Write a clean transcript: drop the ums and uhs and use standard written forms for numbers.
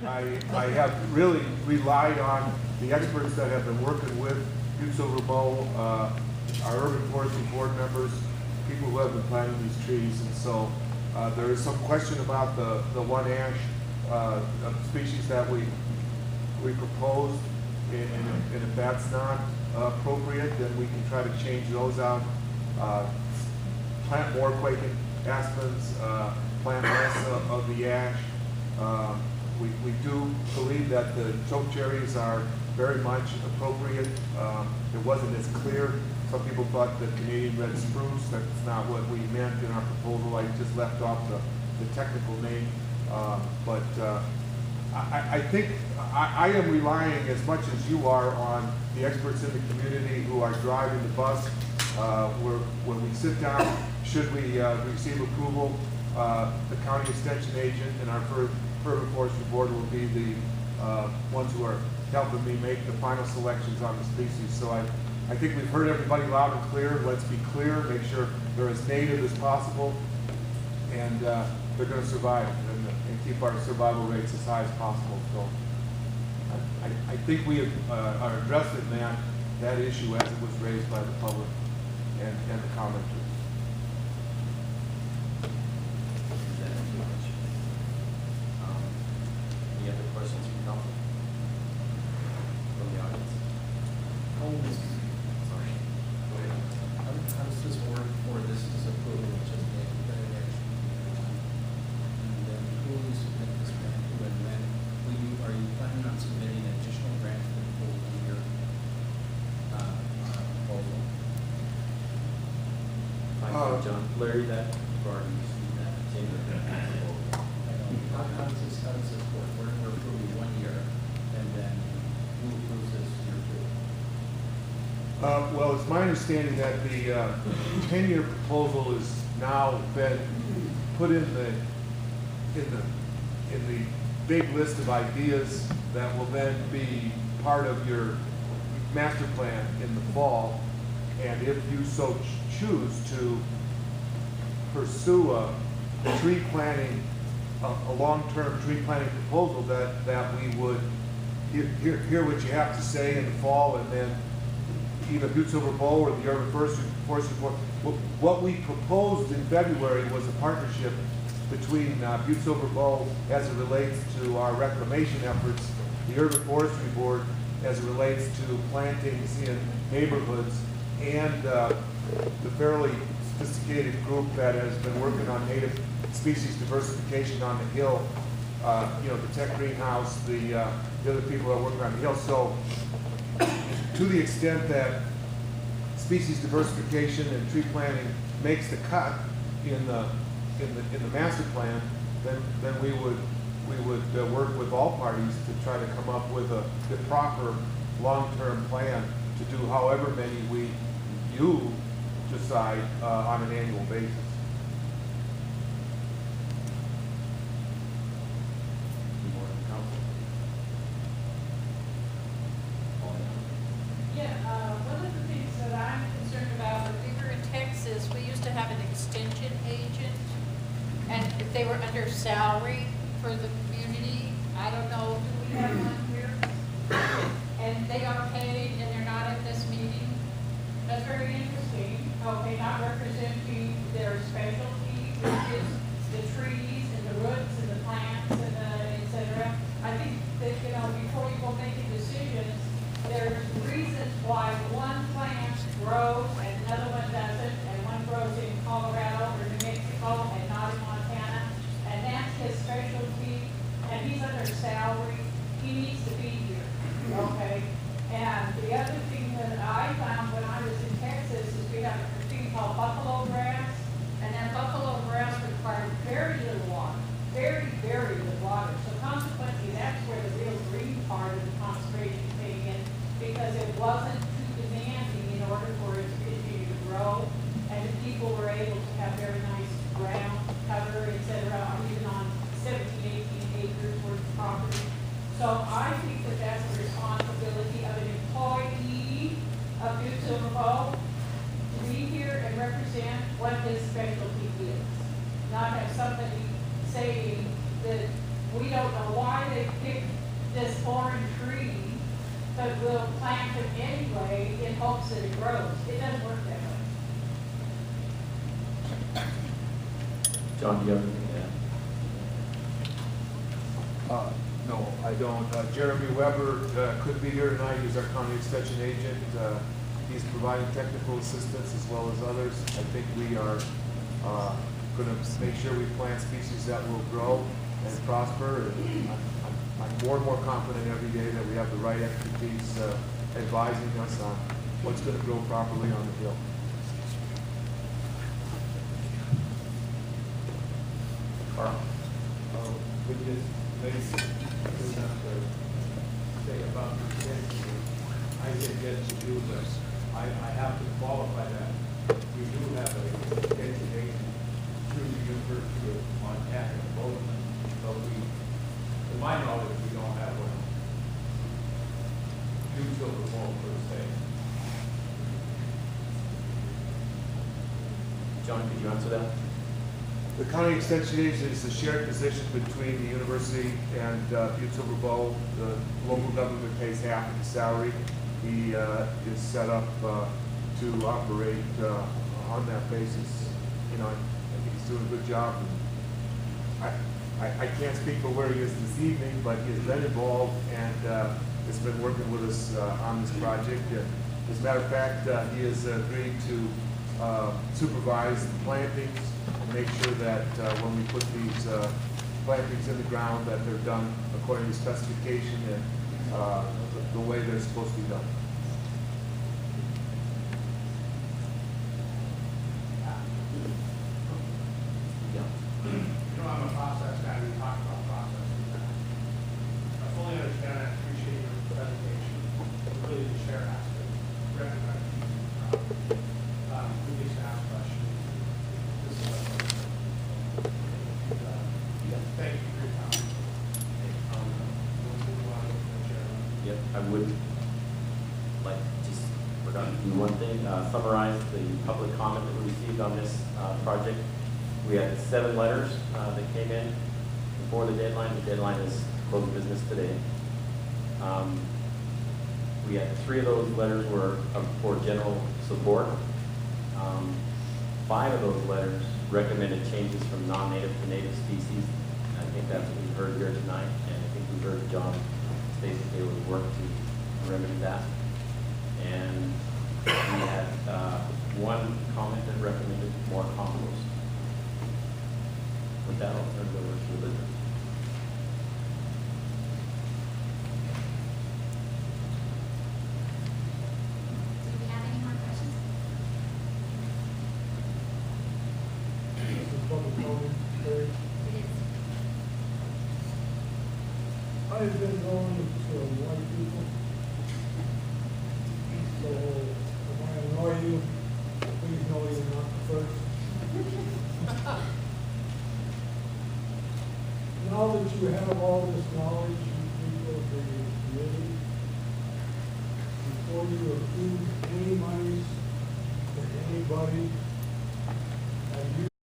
I have really relied on the experts that have been working with Butte Silver Bow, our urban forestry board members, people who have been planting these trees, and so there is some question about the one ash species that we proposed, and if that's not appropriate, then we can try to change those out. Plant more quaking aspens, plant less of the ash. We do believe that the choke cherries are very much appropriate. It wasn't as clear. Some people thought the Canadian red spruce. That's not what we meant in our proposal. I just left off the technical name. But I think I am relying as much as you are on the experts in the community who are driving the bus. When we sit down, should we receive approval, the county extension agent and our urban forestry board will be the ones who are helping me make the final selections on the species. So I think we've heard everybody loud and clear. Let's be clear, make sure they're as native as possible, and they're going to survive and keep our survival rates as high as possible. So I think we are addressing that issue as it was raised by the public and the commenters. Any other questions from council? From the audience? Sorry. Go ahead. How does this work for this is approval, which is the action? And then who will you submit this grant to, and then are you planning on submitting additional grants for the full year proposal? John, Larry, that you've already seen that. How does this work? We're approving 1 year, and then who approves this year two? Well, it's my understanding that the 10-year proposal is now been put in the big list of ideas that will then be part of your master plan in the fall. And if you so choose to pursue a tree planting, a long-term tree planting proposal, that we would hear what you have to say in the fall, and then either Butte Silver Bow or the Urban Forestry Board. What we proposed in February was a partnership between Butte Silver Bow as it relates to our reclamation efforts, the Urban Forestry Board as it relates to plantings in neighborhoods, and the fairly sophisticated group that has been working on native species diversification on the Hill, the Tech Greenhouse, the other people that are working on the Hill. So to the extent that species diversification and tree planting makes the cut in the master plan, then we would work with all parties to try to come up with the proper long-term plan to do however many you decide on an annual basis. One of the things that I'm concerned about, when we were in Texas, we used to have an extension agent, and if they were under salary for the community, I don't know, do we have one here? And they are paid and they're not at this meeting. That's very interesting. Okay, not representing their specialty, which is the trees and the roots and the plants and et cetera. I think that, before you go making decisions, there's reasons why one plant grows and another one doesn't, and one grows in Colorado or New Mexico and not in Montana, and that's his specialty, and he's under salary. He needs to be here, okay? And the other thing that I found when I was in Texas is we have a thing called buffalo grass, and that buffalo grass requires very little water, very, very little water. So consequently, that's where the real green part of the conservation came in, because it wasn't too demanding in order for it to continue to grow, and the people were able to have very nice ground cover, et cetera, even on 17, 18 acres worth of property. So I think that that's the responsibility of an employee of Butte Silver Bow to be here and represent what his specialty is. Not have somebody saying that we don't know why they picked but we'll plant them anyway in hopes that it grows. It doesn't work that way. John, do you have anything to add? No, I don't. Jeremy Weber couldn't be here tonight. He's our county extension agent. He's providing technical assistance as well as others. I think we are going to make sure we plant species that will grow and prosper. And I'm more and more confident every day that we have the right expertise advising us on what's going to grow properly on the hill. Carl? With this, maybe enough to say about the extension. I said yes to do this. I have to qualify that. We do have a extension agent through the University of Montana in Bozeman, but we, to my knowledge, we don't have one. Due silver ball per se. John, could you answer that? The county extension agent is a shared position between the university and Butte Silver Bow. The local government pays half of the salary. He is set up to operate on that basis. You know, I think he's doing a good job. I can't speak for where he is this evening, but he has been involved and has been working with us on this project. And as a matter of fact, he has agreed to supervise the plantings and make sure that when we put these plantings in the ground that they're done according to specification and the way they're supposed to be done. You know, I'm a process guy. We talk about process. I fully understand and appreciate your presentation. Really, the chair has to recognize who needs to ask questions. This is thank you for your time. We'll move on to the chair. Yep, I would like to just, we're going to do one thing, summarize the public comment that we received on this project. We had 7 letters that came in before the deadline. The deadline is closed business today. We had 3 of those letters were for general support. 5 of those letters recommended changes from non-native to native species. I think that's what we heard here tonight, and I think we heard John state that they would work to remedy that. And we had 1 comment that recommended more compost. With that, I'll turn it over to Elizabeth. Do we have any more questions? This is public comment. Terry. It is. I've been going to white people. So if I annoy you, please know you're not the first. Now that you have all this knowledge, you people of the committee, before you approve any monies to anybody, have you